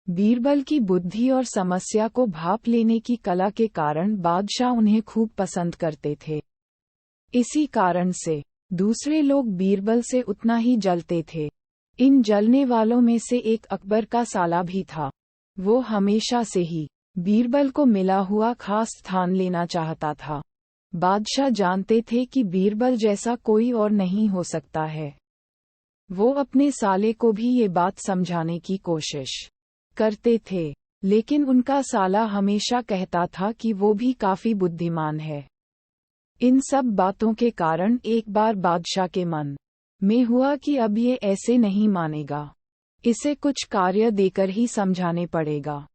बीरबल की बुद्धि और समस्या को भांप लेने की कला के कारण बादशाह उन्हें खूब पसंद करते थे। इसी कारण से दूसरे लोग बीरबल से उतना ही जलते थे। इन जलने वालों में से एक अकबर का साला भी था। वो हमेशा से ही बीरबल को मिला हुआ खास स्थान लेना चाहता था। बादशाह जानते थे कि बीरबल जैसा कोई और नहीं हो सकता है। वो अपने साले को भी ये बात समझाने की कोशिश करते थे, लेकिन उनका साला हमेशा कहता था कि वो भी काफी बुद्धिमान है। इन सब बातों के कारण एक बार बादशाह के मन में हुआ कि अब ये ऐसे नहीं मानेगा, इसे कुछ कार्य देकर ही समझाने पड़ेगा।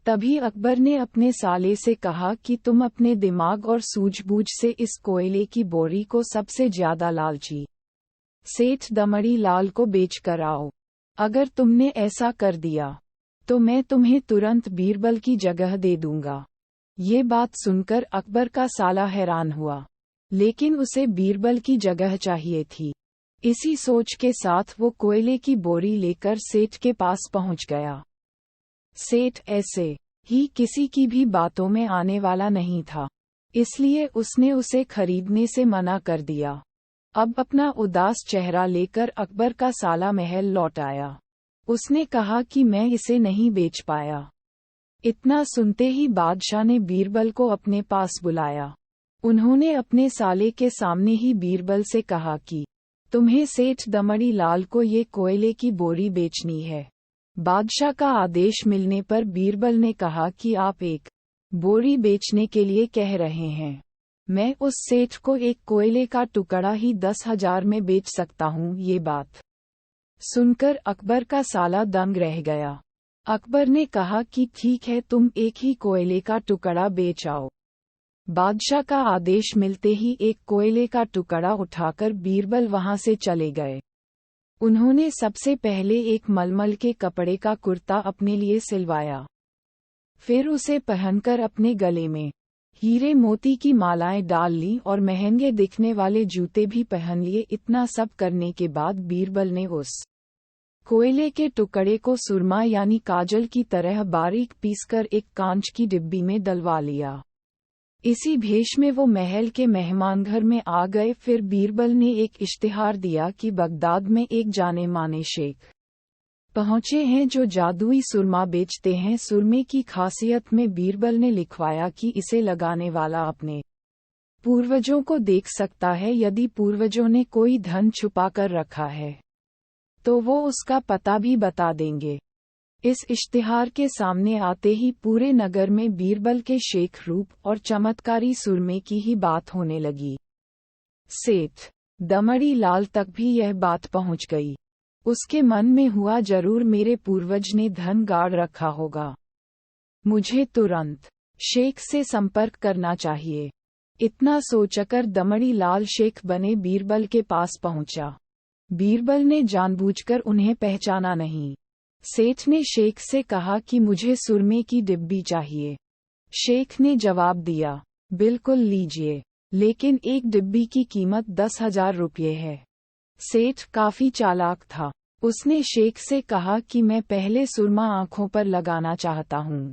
तभी अकबर ने अपने साले से कहा कि तुम अपने दिमाग और सूझबूझ से इस कोयले की बोरी को सबसे ज्यादा लालची सेठ दमड़ी लाल को बेच कर आओ। अगर तुमने ऐसा कर दिया तो मैं तुम्हें तुरंत बीरबल की जगह दे दूंगा। ये बात सुनकर अकबर का साला हैरान हुआ, लेकिन उसे बीरबल की जगह चाहिए थी। इसी सोच के साथ वो कोयले की बोरी लेकर सेठ के पास पहुंच गया। सेठ ऐसे ही किसी की भी बातों में आने वाला नहीं था, इसलिए उसने उसे खरीदने से मना कर दिया। अब अपना उदास चेहरा लेकर अकबर का साला महल लौट आया। उसने कहा कि मैं इसे नहीं बेच पाया। इतना सुनते ही बादशाह ने बीरबल को अपने पास बुलाया। उन्होंने अपने साले के सामने ही बीरबल से कहा कि तुम्हें सेठ दमड़ी लाल को ये कोयले की बोरी बेचनी है। बादशाह का आदेश मिलने पर बीरबल ने कहा कि आप एक बोरी बेचने के लिए कह रहे हैं। मैं उस सेठ को एक कोयले का टुकड़ा ही 10,000 में बेच सकता हूँ। ये बात सुनकर अकबर का साला दंग रह गया। अकबर ने कहा कि ठीक है, तुम एक ही कोयले का टुकड़ा बेच आओ। बादशाह का आदेश मिलते ही एक कोयले का टुकड़ा उठाकर बीरबल वहां से चले गए। उन्होंने सबसे पहले एक मलमल के कपड़े का कुर्ता अपने लिए सिलवाया। फिर उसे पहनकर अपने गले में हीरे मोती की मालाएं डाल ली और महंगे दिखने वाले जूते भी पहन लिए। इतना सब करने के बाद बीरबल ने उस कोयले के टुकड़े को सुरमा यानी काजल की तरह बारीक पीसकर एक कांच की डिब्बी में डलवा लिया। इसी भेष में वो महल के मेहमान घर में आ गए। फिर बीरबल ने एक इश्तिहार दिया कि बगदाद में एक जाने माने शेख पहुंचे हैं जो जादुई सुरमा बेचते हैं। सुरमे की खासियत में बीरबल ने लिखवाया कि इसे लगाने वाला अपने पूर्वजों को देख सकता है। यदि पूर्वजों ने कोई धन छुपा कर रखा है तो वो उसका पता भी बता देंगे। इस इश्तिहार के सामने आते ही पूरे नगर में बीरबल के शेख रूप और चमत्कारी सुरमे की ही बात होने लगी। सेठ दमड़ी लाल तक भी यह बात पहुंच गई। उसके मन में हुआ, जरूर मेरे पूर्वज ने धन गाड़ रखा होगा। मुझे तुरंत शेख से संपर्क करना चाहिए। इतना सोचकर दमड़ी लाल शेख बने बीरबल के पास पहुंचा। बीरबल ने जानबूझकर उन्हें पहचाना नहीं। सेठ ने शेख से कहा कि मुझे सुरमे की डिब्बी चाहिए। शेख ने जवाब दिया, बिल्कुल लीजिए, लेकिन एक डिब्बी की कीमत 10,000 रुपये है। सेठ काफी चालाक था। उसने शेख से कहा कि मैं पहले सुरमा आंखों पर लगाना चाहता हूँ,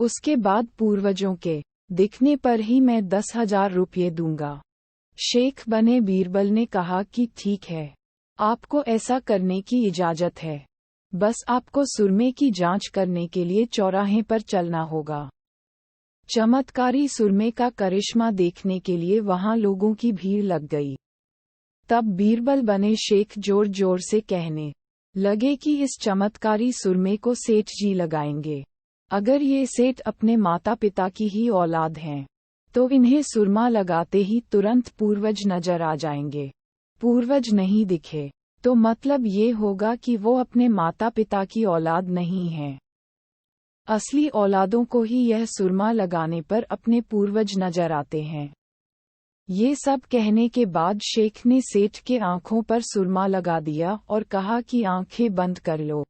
उसके बाद पूर्वजों के दिखने पर ही मैं 10,000 रुपये दूंगा। शेख बने बीरबल ने कहा कि ठीक है, आपको ऐसा करने की इजाजत है। बस आपको सुरमे की जांच करने के लिए चौराहे पर चलना होगा। चमत्कारी सुरमे का करिश्मा देखने के लिए वहां लोगों की भीड़ लग गई। तब बीरबल बने शेख जोर जोर से कहने लगे कि इस चमत्कारी सुरमे को सेठ जी लगाएंगे। अगर ये सेठ अपने माता पिता की ही औलाद हैं तो इन्हें सुरमा लगाते ही तुरंत पूर्वज नजर आ जाएंगे। पूर्वज नहीं दिखे तो मतलब ये होगा कि वो अपने माता पिता की औलाद नहीं हैं। असली औलादों को ही यह सुरमा लगाने पर अपने पूर्वज नजर आते हैं। ये सब कहने के बाद शेख ने सेठ के आंखों पर सुरमा लगा दिया और कहा कि आंखें बंद कर लो।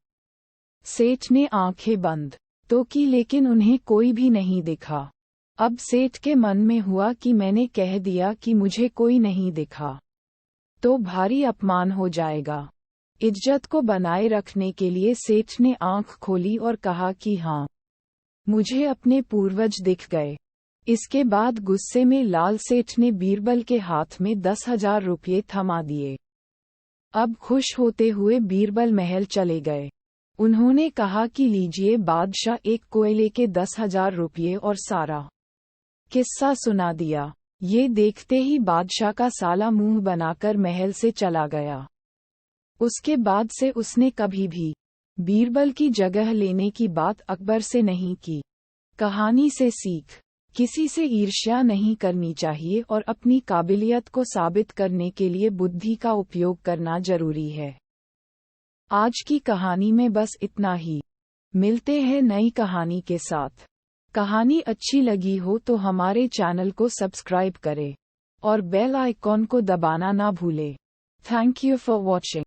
सेठ ने आंखें बंद तो की, लेकिन उन्हें कोई भी नहीं दिखा। अब सेठ के मन में हुआ कि मैंने कह दिया कि मुझे कोई नहीं दिखा तो भारी अपमान हो जाएगा। इज्जत को बनाए रखने के लिए सेठ ने आंख खोली और कहा कि हाँ, मुझे अपने पूर्वज दिख गए। इसके बाद गुस्से में लाल सेठ ने बीरबल के हाथ में 10,000 रुपये थमा दिए। अब खुश होते हुए बीरबल महल चले गए। उन्होंने कहा कि लीजिए बादशाह, एक कोयले के 10,000 रुपये और सारा किस्सा सुना दिया। ये देखते ही बादशाह का साला मुंह बनाकर महल से चला गया। उसके बाद से उसने कभी भी बीरबल की जगह लेने की बात अकबर से नहीं की। कहानी से सीख, किसी से ईर्ष्या नहीं करनी चाहिए और अपनी काबिलियत को साबित करने के लिए बुद्धि का उपयोग करना जरूरी है। आज की कहानी में बस इतना ही। मिलते हैं नई कहानी के साथ। कहानी अच्छी लगी हो तो हमारे चैनल को सब्सक्राइब करें और बेल आइकॉन को दबाना ना भूलें। Thank you for watching.